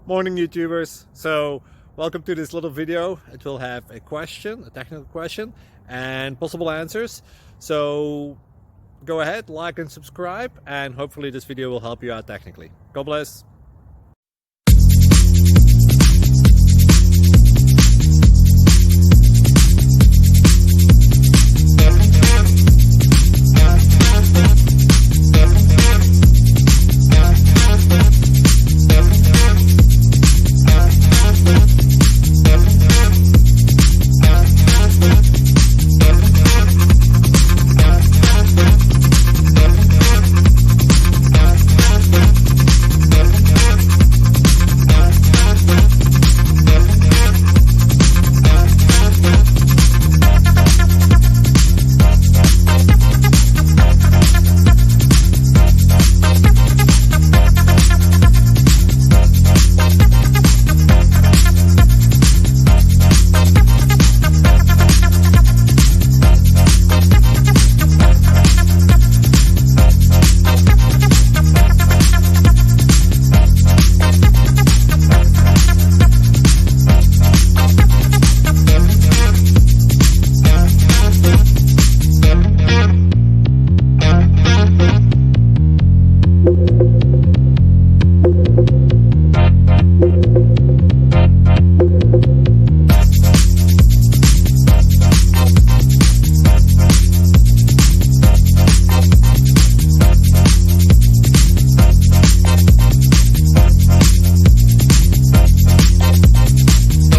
Morning YouTubers. So welcome to this little video. It will have a question, a technical question, and possible answers. So go ahead, like and subscribe, and hopefully this video will help you out technically. God bless.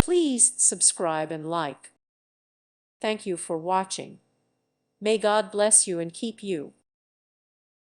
Please subscribe and like. Thank you for watching. May God bless you and keep you.